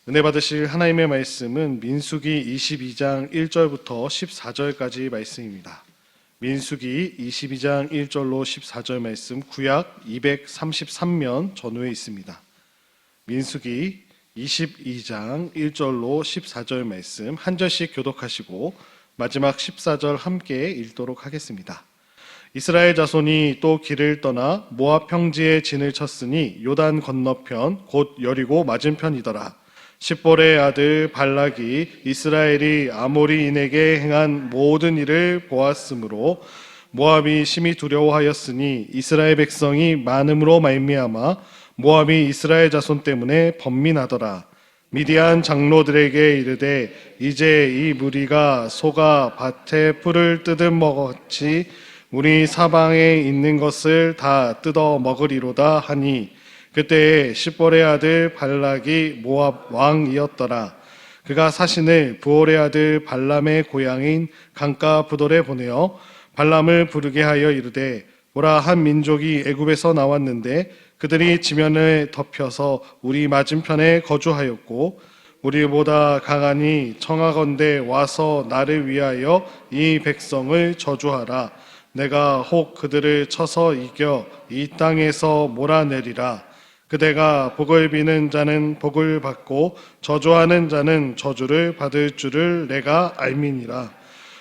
은혜 받으실 하나님의 말씀은 민수기 22장 1절부터 14절까지 말씀입니다. 민수기 22장 1절로 14절 말씀, 구약 233면 전후에 있습니다. 민수기 22장 1절로 14절 말씀 한 절씩 교독하시고 마지막 14절 함께 읽도록 하겠습니다. 이스라엘 자손이 또 길을 떠나 모압 평지에 진을 쳤으니 요단 건너편 곧 여리고 맞은편이더라. 십볼의 아들 발락이 이스라엘이 아모리인에게 행한 모든 일을 보았으므로 모압이 심히 두려워하였으니 이스라엘 백성이 많음으로 말미암아 모압이 이스라엘 자손 때문에 번민하더라. 미디안 장로들에게 이르되 이제 이 무리가 소가 밭에 풀을 뜯어 먹었지 우리 사방에 있는 것을 다 뜯어 먹으리로다 하니 그때에 십볼의 아들 발락이 모압 왕이었더라. 그가 사신을 부올의 아들 발람의 고향인 강가 부돌에 보내어 발람을 부르게 하여 이르되 보라, 한 민족이 애굽에서 나왔는데 그들이 지면을 덮여서 우리 맞은편에 거주하였고 우리보다 강하니 청하건대 와서 나를 위하여 이 백성을 저주하라. 내가 혹 그들을 쳐서 이겨 이 땅에서 몰아내리라. 그대가 복을 비는 자는 복을 받고 저주하는 자는 저주를 받을 줄을 내가 알미니라.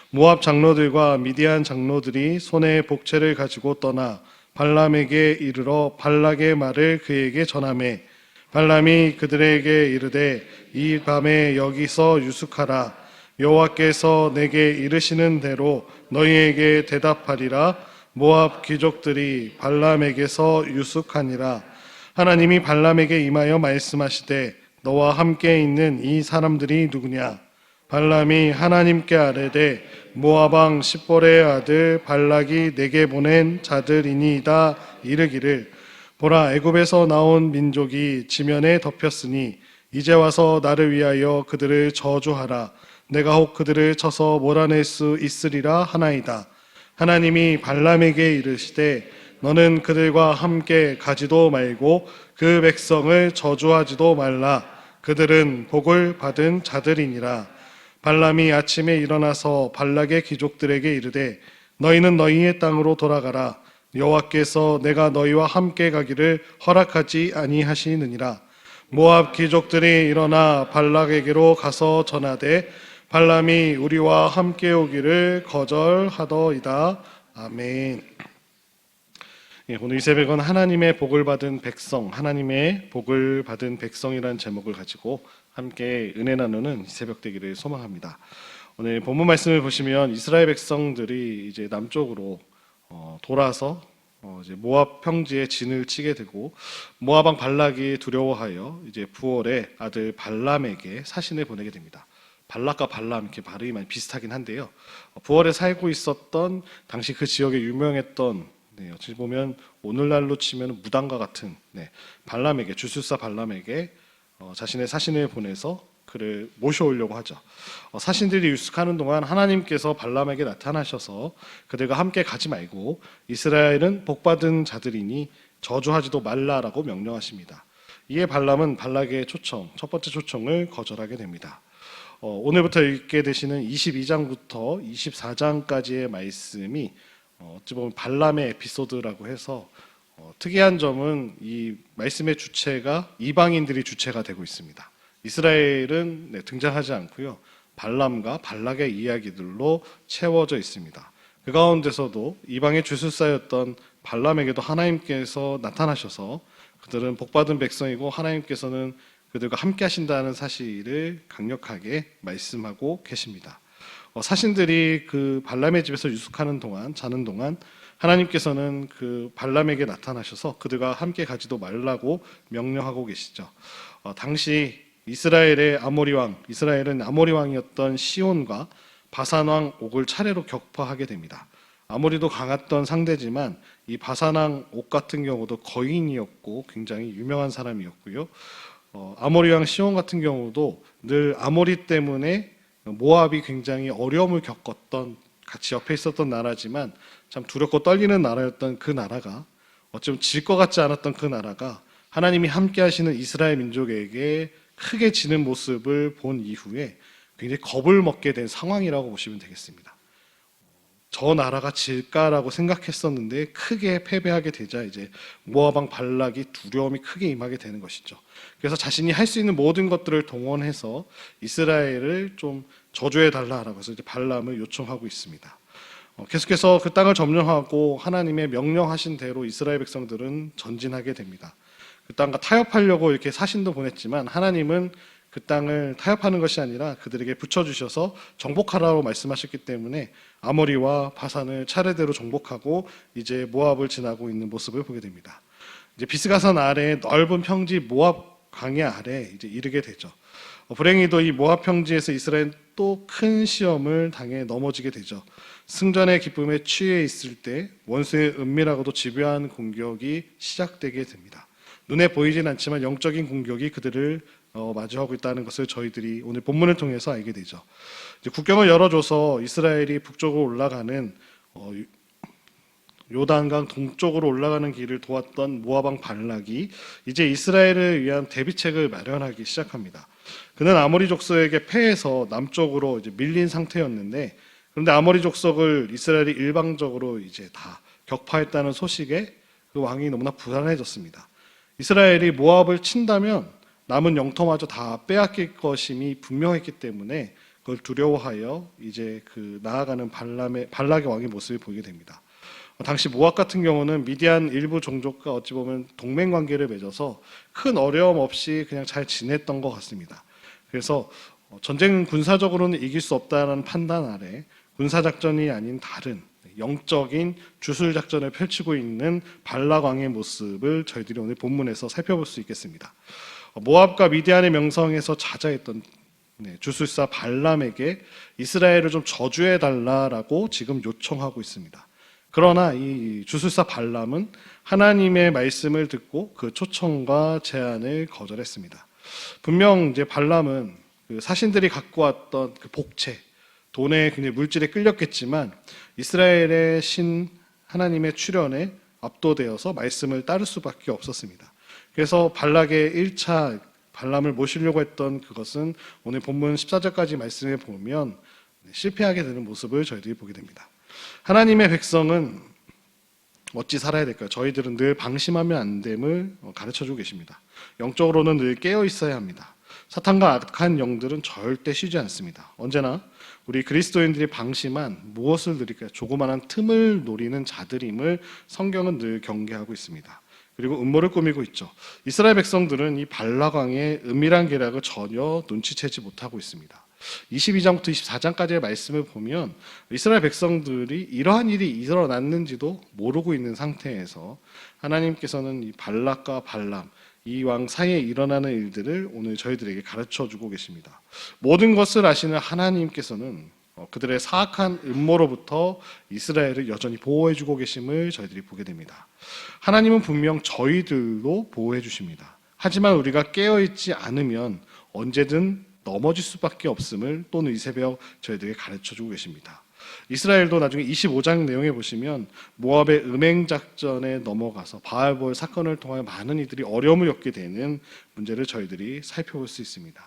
모압 장로들과 미디안 장로들이 손에 복채를 가지고 떠나 발람에게 이르러 발락의 말을 그에게 전하매 발람이 그들에게 이르되 이 밤에 여기서 유숙하라. 여호와께서 내게 이르시는 대로 너희에게 대답하리라. 모압 귀족들이 발람에게서 유숙하니라. 하나님이 발람에게 임하여 말씀하시되 너와 함께 있는 이 사람들이 누구냐? 발람이 하나님께 아뢰되 모압 왕 십볼의 아들 발락이 내게 보낸 자들이니이다 이르기를 보라, 애굽에서 나온 민족이 지면에 덮였으니 이제 와서 나를 위하여 그들을 저주하라. 내가 혹 그들을 쳐서 몰아낼 수 있으리라 하나이다. 하나님이 발람에게 이르시되 너는 그들과 함께 가지도 말고 그 백성을 저주하지도 말라. 그들은 복을 받은 자들이니라. 발람이 아침에 일어나서 발락의 귀족들에게 이르되 너희는 너희의 땅으로 돌아가라. 여호와께서 내가 너희와 함께 가기를 허락하지 아니하시느니라. 모압 귀족들이 일어나 발락에게로 가서 전하되 발람이 우리와 함께 오기를 거절하더이다. 아멘. 오늘 이 새벽은 하나님의 복을 받은 백성, 하나님의 복을 받은 백성이라는 제목을 가지고 함께 은혜 나누는 새벽 되기를 소망합니다. 오늘 본문 말씀을 보시면 이스라엘 백성들이 이제 남쪽으로 돌아서 이제 모압 평지에 진을 치게 되고 모압 왕 발락이 두려워하여 이제 부올의 아들 발람에게 사신을 보내게 됩니다. 발락과 발람 이렇게 발음이 많이 비슷하긴 한데요. 부올에 살고 있었던 당시 그 지역에 유명했던 어찌 보면 오늘날로 치면 무당과 같은 발람에게 주술사 발람에게 자신의 사신을 보내서 그를 모셔오려고 하죠. 사신들이 유숙하는 동안 하나님께서 발람에게 나타나셔서 그들과 함께 가지 말고 이스라엘은 복받은 자들이니 저주하지도 말라라고 명령하십니다. 이에 발람은 발락의 초청, 첫 번째 초청을 거절하게 됩니다. 오늘부터 읽게 되시는 22장부터 24장까지의 말씀이 어찌 보면 발람의 에피소드라고 해서 특이한 점은 이 말씀의 주체가 이방인들이 주체가 되고 있습니다. 이스라엘은 등장하지 않고요. 발람과 발락의 이야기들로 채워져 있습니다. 그 가운데서도 이방의 주술사였던 발람에게도 하나님께서 나타나셔서 그들은 복받은 백성이고 하나님께서는 그들과 함께 하신다는 사실을 강력하게 말씀하고 계십니다. 사신들이 그 발람의 집에서 유숙하는 동안, 자는 동안 하나님께서는 그 발람에게 나타나셔서 그들과 함께 가지도 말라고 명령하고 계시죠. 당시 이스라엘은 아모리 왕이었던 시온과 바산 왕 옥을 차례로 격파하게 됩니다. 아모리도 강했던 상대지만 이 바산 왕 옥 같은 경우도 거인이었고 굉장히 유명한 사람이었고요. 아모리 왕 시온 같은 경우도 늘 아모리 때문에 모압이 굉장히 어려움을 겪었던, 같이 옆에 있었던 나라지만 참 두렵고 떨리는 나라였던 그 나라가, 어쩌면 질 것 같지 않았던 그 나라가 하나님이 함께 하시는 이스라엘 민족에게 크게 지는 모습을 본 이후에 굉장히 겁을 먹게 된 상황이라고 보시면 되겠습니다. 저 나라가 질까라고 생각했었는데 크게 패배하게 되자 이제 모압 왕 발락이 두려움이 크게 임하게 되는 것이죠. 그래서 자신이 할 수 있는 모든 것들을 동원해서 이스라엘을 좀 저주해 달라라고 해서 이제 발람을 요청하고 있습니다. 계속해서 그 땅을 점령하고 하나님의 명령하신 대로 이스라엘 백성들은 전진하게 됩니다. 그 땅과 타협하려고 이렇게 사신도 보냈지만 하나님은 그 땅을 타협하는 것이 아니라 그들에게 붙여주셔서 정복하라고 말씀하셨기 때문에 아모리와 바산을 차례대로 정복하고 이제 모압을 지나고 있는 모습을 보게 됩니다. 이제 비스가산 아래 넓은 평지 모압 광야 아래 이제 이르게 되죠. 불행히도 이 모압 평지에서 이스라엘은 또 큰 시험을 당해 넘어지게 되죠. 승전의 기쁨에 취해 있을 때 원수의 은밀하고도 집요한 공격이 시작되게 됩니다. 눈에 보이진 않지만 영적인 공격이 그들을 마주하고 있다는 것을 저희들이 오늘 본문을 통해서 알게 되죠. 이제 국경을 열어줘서 이스라엘이 북쪽으로 올라가는 요단강 동쪽으로 올라가는 길을 도왔던 모압 왕 발락이 이제 이스라엘을 위한 대비책을 마련하기 시작합니다. 그는 아모리 족속에게 패해서 남쪽으로 이제 밀린 상태였는데, 그런데 아모리 족속을 이스라엘이 일방적으로 이제 다 격파했다는 소식에 그 왕이 너무나 불안해졌습니다. 이스라엘이 모압을 친다면 남은 영토마저 다 빼앗길 것임이 분명했기 때문에 그걸 두려워하여 이제 그 나아가는 발락의 왕의 모습을 보이게 됩니다. 당시 모압 같은 경우는 미디안 일부 종족과 어찌 보면 동맹 관계를 맺어서 큰 어려움 없이 그냥 잘 지냈던 것 같습니다. 그래서 전쟁은 군사적으로는 이길 수 없다는 판단 아래 군사작전이 아닌 다른 영적인 주술 작전을 펼치고 있는 발락 왕의 모습을 저희들이 오늘 본문에서 살펴볼 수 있겠습니다. 모압과 미디안의 명성에서 자자했던 주술사 발람에게 이스라엘을 좀 저주해 달라라고 지금 요청하고 있습니다. 그러나 이 주술사 발람은 하나님의 말씀을 듣고 그 초청과 제안을 거절했습니다. 분명 이제 발람은 그 사신들이 갖고 왔던 그 복채, 돈에 굉장히 물질에 끌렸겠지만 이스라엘의 신 하나님의 출현에 압도되어서 말씀을 따를 수밖에 없었습니다. 그래서 발락의 1차 발람을 모시려고 했던 그것은 오늘 본문 14절까지 말씀해 보면 실패하게 되는 모습을 저희들이 보게 됩니다. 하나님의 백성은 어찌 살아야 될까요? 저희들은 늘 방심하면 안 됨을 가르쳐주고 계십니다. 영적으로는 늘 깨어 있어야 합니다. 사탄과 악한 영들은 절대 쉬지 않습니다. 언제나 우리 그리스도인들이 방심한 무엇을 누릴까요? 조그마한 틈을 노리는 자들임을 성경은 늘 경계하고 있습니다. 그리고 음모를 꾸미고 있죠. 이스라엘 백성들은 이 발락 왕의 은밀한 계략을 전혀 눈치채지 못하고 있습니다. 22장부터 24장까지의 말씀을 보면 이스라엘 백성들이 이러한 일이 일어났는지도 모르고 있는 상태에서 하나님께서는 이 발락과 발람, 이 왕 사이에 일어나는 일들을 오늘 저희들에게 가르쳐주고 계십니다. 모든 것을 아시는 하나님께서는 그들의 사악한 음모로부터 이스라엘을 여전히 보호해주고 계심을 저희들이 보게 됩니다. 하나님은 분명 저희들도 보호해 주십니다. 하지만 우리가 깨어있지 않으면 언제든 넘어질 수밖에 없음을 또는 이 새벽 저희들에게 가르쳐주고 계십니다. 이스라엘도 나중에 25장 내용에 보시면 모압의 음행작전에 넘어가서 바알볼 사건을 통하여 많은 이들이 어려움을 겪게 되는 문제를 저희들이 살펴볼 수 있습니다.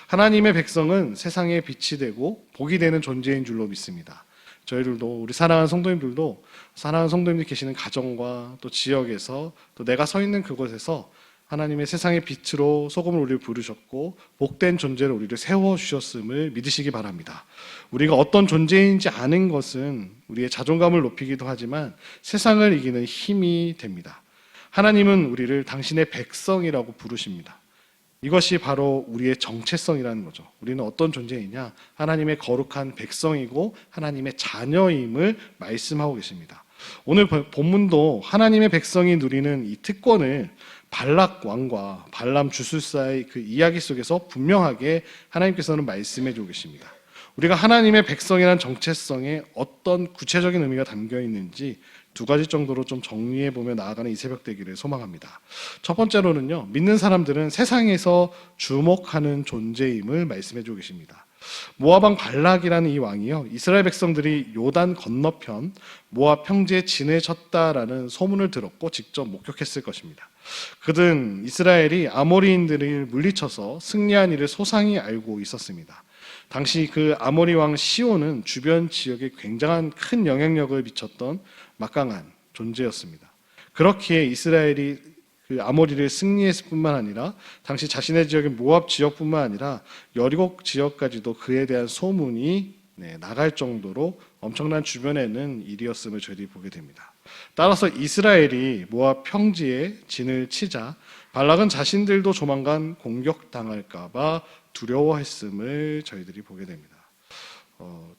하나님의 백성은 세상에 빛이 되고 복이 되는 존재인 줄로 믿습니다. 저희들도 우리 사랑하는 성도님들도 사랑하는 성도님들 계시는 가정과 또 지역에서 또 내가 서 있는 그곳에서 하나님의 세상의 빛으로 소금을 우리를 부르셨고 복된 존재로 우리를 세워주셨음을 믿으시기 바랍니다. 우리가 어떤 존재인지 아는 것은 우리의 자존감을 높이기도 하지만 세상을 이기는 힘이 됩니다. 하나님은 우리를 당신의 백성이라고 부르십니다. 이것이 바로 우리의 정체성이라는 거죠. 우리는 어떤 존재이냐? 하나님의 거룩한 백성이고 하나님의 자녀임을 말씀하고 계십니다. 오늘 본문도 하나님의 백성이 누리는 이 특권을 발락 왕과 발람 주술사의 그 이야기 속에서 분명하게 하나님께서는 말씀해 주고 계십니다. 우리가 하나님의 백성이라는 정체성에 어떤 구체적인 의미가 담겨 있는지 두 가지 정도로 좀 정리해 보며 나아가는 이 새벽 되기를 소망합니다. 첫 번째로는요, 믿는 사람들은 세상에서 주목하는 존재임을 말씀해 주고 계십니다. 모압 왕 발락이라는 이 왕이요, 이스라엘 백성들이 요단 건너편 모압 평지에 진을 쳤다라는 소문을 들었고 직접 목격했을 것입니다. 그는 이스라엘이 아모리인들을 물리쳐서 승리한 일을 소상히 알고 있었습니다. 당시 그 아모리 왕 시온은 주변 지역에 굉장한 큰 영향력을 미쳤던 막강한 존재였습니다. 그렇기에 이스라엘이 그 아모리를 승리했을 뿐만 아니라 당시 자신의 지역인 모압 지역뿐만 아니라 여리고 지역까지도 그에 대한 소문이 나갈 정도로 엄청난 주변에는 일이었음을 저희들이 보게 됩니다. 따라서 이스라엘이 모압 평지에 진을 치자 발락은 자신들도 조만간 공격당할까봐 두려워했음을 저희들이 보게 됩니다.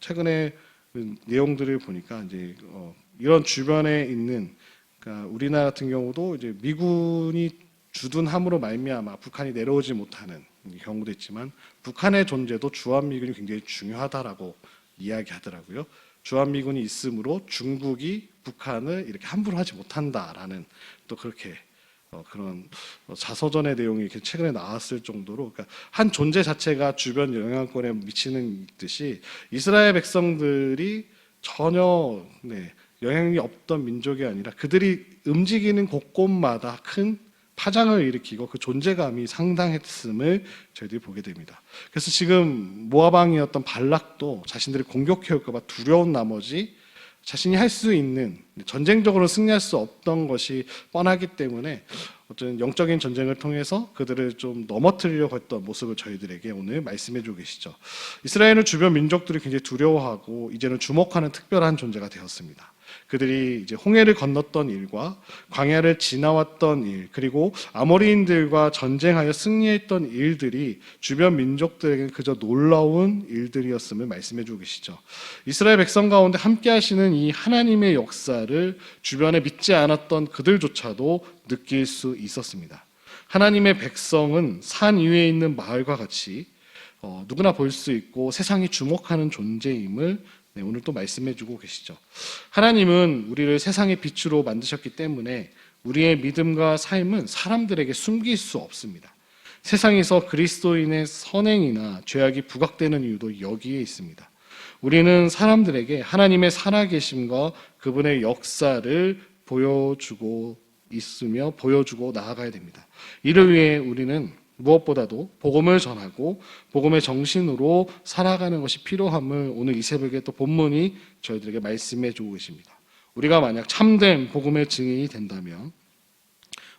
최근에 그 내용들을 보니까 이제 이런 주변에 있는, 그러니까 우리나라 같은 경우도 이제 미군이 주둔함으로 말미암아 북한이 내려오지 못하는 경우도 있지만 북한의 존재도 주한미군이 굉장히 중요하다라고 이야기하더라고요. 주한미군이 있으므로 중국이 북한을 이렇게 함부로 하지 못한다라는 또 그렇게 그런 자서전의 내용이 이렇게 최근에 나왔을 정도로, 그러니까 한 존재 자체가 주변 영향권에 미치는 듯이 이스라엘 백성들이 전혀 영향이 없던 민족이 아니라 그들이 움직이는 곳곳마다 큰 파장을 일으키고 그 존재감이 상당했음을 저희들이 보게 됩니다. 그래서 지금 모압 왕이었던 발락도 자신들이 공격해올까 봐 두려운 나머지 자신이 할 수 있는, 전쟁적으로 승리할 수 없던 것이 뻔하기 때문에 어떤 영적인 전쟁을 통해서 그들을 좀 넘어뜨리려고 했던 모습을 저희들에게 오늘 말씀해 주고 계시죠. 이스라엘은 주변 민족들이 굉장히 두려워하고 이제는 주목하는 특별한 존재가 되었습니다. 그들이 이제 홍해를 건넜던 일과 광야를 지나왔던 일, 그리고 아모리인들과 전쟁하여 승리했던 일들이 주변 민족들에게 그저 놀라운 일들이었음을 말씀해 주고 계시죠. 이스라엘 백성 가운데 함께 하시는 이 하나님의 역사를 주변에 믿지 않았던 그들조차도 느낄 수 있었습니다. 하나님의 백성은 산 위에 있는 마을과 같이 누구나 볼 수 있고 세상이 주목하는 존재임을 오늘 또 말씀해 주고 계시죠. 하나님은 우리를 세상의 빛으로 만드셨기 때문에 우리의 믿음과 삶은 사람들에게 숨길 수 없습니다. 세상에서 그리스도인의 선행이나 죄악이 부각되는 이유도 여기에 있습니다. 우리는 사람들에게 하나님의 살아계심과 그분의 역사를 보여주고 있으며 보여주고 나아가야 됩니다. 이를 위해 우리는 무엇보다도 복음을 전하고 복음의 정신으로 살아가는 것이 필요함을 오늘 이 새벽에 또 본문이 저희들에게 말씀해 주고 계십니다. 우리가 만약 참된 복음의 증인이 된다면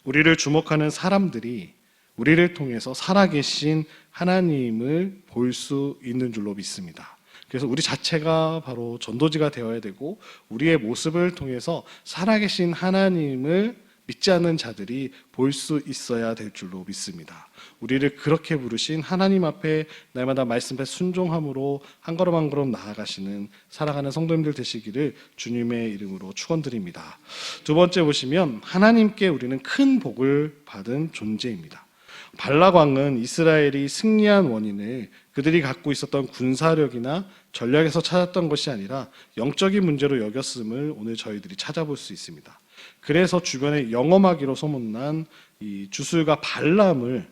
우리를 주목하는 사람들이 우리를 통해서 살아계신 하나님을 볼 수 있는 줄로 믿습니다. 그래서 우리 자체가 바로 전도지가 되어야 되고 우리의 모습을 통해서 살아계신 하나님을 믿지 않는 자들이 볼 수 있어야 될 줄로 믿습니다. 우리를 그렇게 부르신 하나님 앞에 날마다 말씀 앞에 순종함으로 한 걸음 한 걸음 나아가시는 살아가는 성도님들 되시기를 주님의 이름으로 축원드립니다. 두 번째 보시면 하나님께 우리는 큰 복을 받은 존재입니다. 발락 왕은 이스라엘이 승리한 원인을 그들이 갖고 있었던 군사력이나 전략에서 찾았던 것이 아니라 영적인 문제로 여겼음을 오늘 저희들이 찾아볼 수 있습니다. 그래서 주변에 영험하기로 소문난 이 주술가 발람을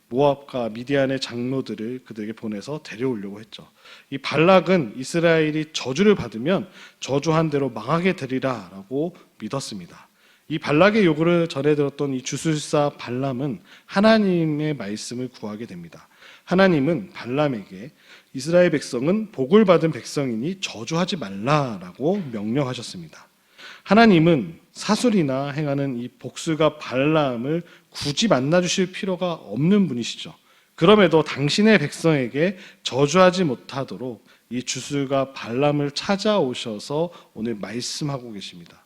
모압과 미디안의 장로들을 그들에게 보내서 데려오려고 했죠. 이 발락은 이스라엘이 저주를 받으면 저주한 대로 망하게 되리라라고 믿었습니다. 이 발락의 요구를 전해 들었던 이 주술사 발람은 하나님의 말씀을 구하게 됩니다. 하나님은 발람에게 이스라엘 백성은 복을 받은 백성이니 저주하지 말라라고 명령하셨습니다. 하나님은 사술이나 행하는 이 복술가 발람을 굳이 만나주실 필요가 없는 분이시죠. 그럼에도 당신의 백성에게 저주하지 못하도록 이 주술가 발람을 찾아오셔서 오늘 말씀하고 계십니다.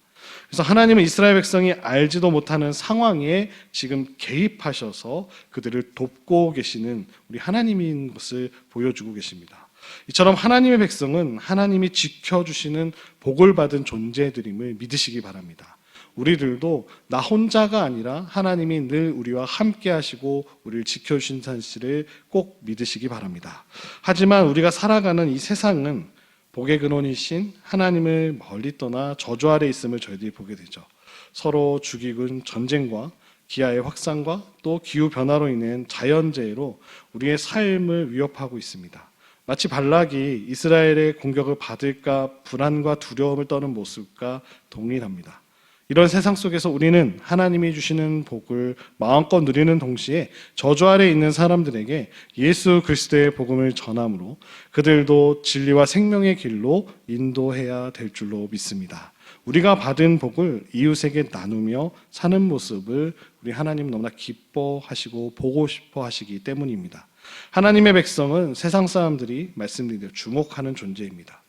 그래서 하나님은 이스라엘 백성이 알지도 못하는 상황에 지금 개입하셔서 그들을 돕고 계시는 우리 하나님인 것을 보여주고 계십니다. 이처럼 하나님의 백성은 하나님이 지켜주시는 복을 받은 존재들임을 믿으시기 바랍니다. 우리들도 나 혼자가 아니라 하나님이 늘 우리와 함께 하시고 우리를 지켜주신 사실을 꼭 믿으시기 바랍니다. 하지만 우리가 살아가는 이 세상은 복의 근원이신 하나님을 멀리 떠나 저주 아래 있음을 저희들이 보게 되죠. 서로 죽이고 전쟁과 기아의 확산과 또 기후변화로 인한 자연재해로 우리의 삶을 위협하고 있습니다. 마치 발락이 이스라엘의 공격을 받을까 불안과 두려움을 떠는 모습과 동일합니다. 이런 세상 속에서 우리는 하나님이 주시는 복을 마음껏 누리는 동시에 저주 아래 있는 사람들에게 예수 그리스도의 복음을 전함으로 그들도 진리와 생명의 길로 인도해야 될 줄로 믿습니다. 우리가 받은 복을 이웃에게 나누며 사는 모습을 우리 하나님 너무나 기뻐하시고 보고 싶어 하시기 때문입니다. 하나님의 백성은 세상 사람들이 말씀드린 대로 주목하는 존재입니다.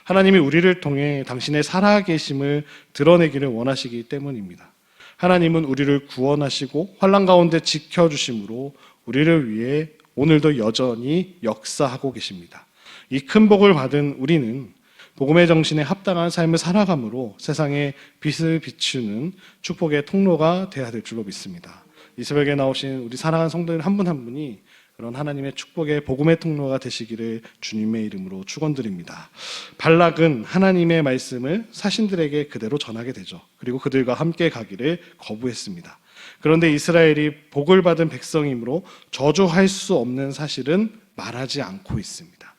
하나님이 우리를 통해 당신의 살아계심을 드러내기를 원하시기 때문입니다. 하나님은 우리를 구원하시고 환난 가운데 지켜주심으로 우리를 위해 오늘도 여전히 역사하고 계십니다. 이 큰 복을 받은 우리는 복음의 정신에 합당한 삶을 살아감으로 세상에 빛을 비추는 축복의 통로가 되어야 될 줄로 믿습니다. 이 새벽에 나오신 우리 사랑하는 성도님 한 분 한 분이 그런 하나님의 축복의 복음의 통로가 되시기를 주님의 이름으로 축원드립니다. 발락은 하나님의 말씀을 사신들에게 그대로 전하게 되죠. 그리고 그들과 함께 가기를 거부했습니다. 그런데 이스라엘이 복을 받은 백성이므로 저주할 수 없는 사실은 말하지 않고 있습니다.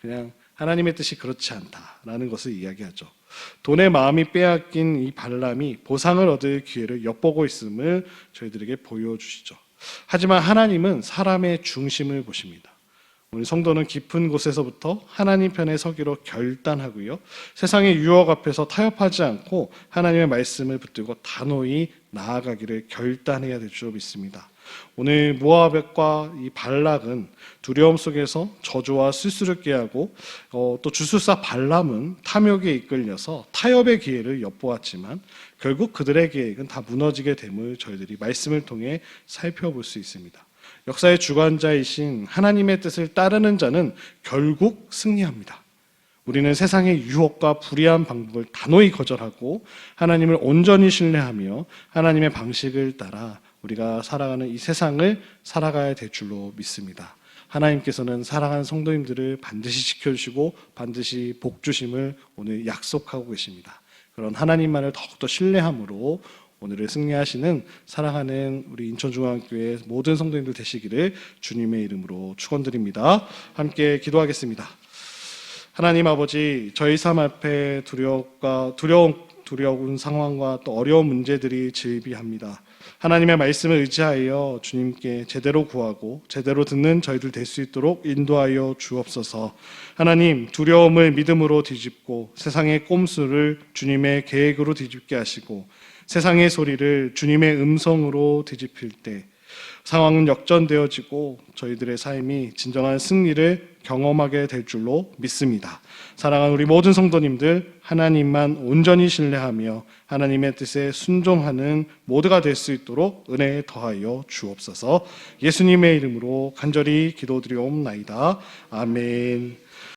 그냥 하나님의 뜻이 그렇지 않다라는 것을 이야기하죠. 돈의 마음이 빼앗긴 이 발람이 보상을 얻을 기회를 엿보고 있음을 저희들에게 보여주시죠. 하지만 하나님은 사람의 중심을 보십니다. 우리 성도는 깊은 곳에서부터 하나님 편에 서기로 결단하고요. 세상의 유혹 앞에서 타협하지 않고 하나님의 말씀을 붙들고 단호히 나아가기를 결단해야 될 줄 믿습니다. 오늘 모아벳과 이 발락은 두려움 속에서 저주와 수수를 하고 또 주술사 발람은 탐욕에 이끌려서 타협의 기회를 엿보았지만 결국 그들의 계획은 다 무너지게 됨을 저희들이 말씀을 통해 살펴볼 수 있습니다. 역사의 주관자이신 하나님의 뜻을 따르는 자는 결국 승리합니다. 우리는 세상의 유혹과 불의한 방법을 단호히 거절하고 하나님을 온전히 신뢰하며 하나님의 방식을 따라 우리가 살아가는 이 세상을 살아가야 될 줄로 믿습니다. 하나님께서는 사랑하는 성도님들을 반드시 지켜주시고 반드시 복 주심을 오늘 약속하고 계십니다. 그런 하나님만을 더욱더 신뢰함으로 오늘을 승리하시는 사랑하는 우리 인천중앙교회 모든 성도님들 되시기를 주님의 이름으로 축원드립니다. 함께 기도하겠습니다. 하나님 아버지, 저희 삶 앞에 두려운 상황과 또 어려운 문제들이 즐비합니다. 하나님의 말씀을 의지하여 주님께 제대로 구하고 제대로 듣는 저희들 될 수 있도록 인도하여 주옵소서. 하나님, 두려움을 믿음으로 뒤집고 세상의 꼼수를 주님의 계획으로 뒤집게 하시고 세상의 소리를 주님의 음성으로 뒤집힐 때 상황은 역전되어지고 저희들의 삶이 진정한 승리를 경험하게 될 줄로 믿습니다. 사랑하는 우리 모든 성도님들, 하나님만 온전히 신뢰하며 하나님의 뜻에 순종하는 모두가 될 수 있도록 은혜에 더하여 주옵소서. 예수님의 이름으로 간절히 기도드리옵나이다. 아멘.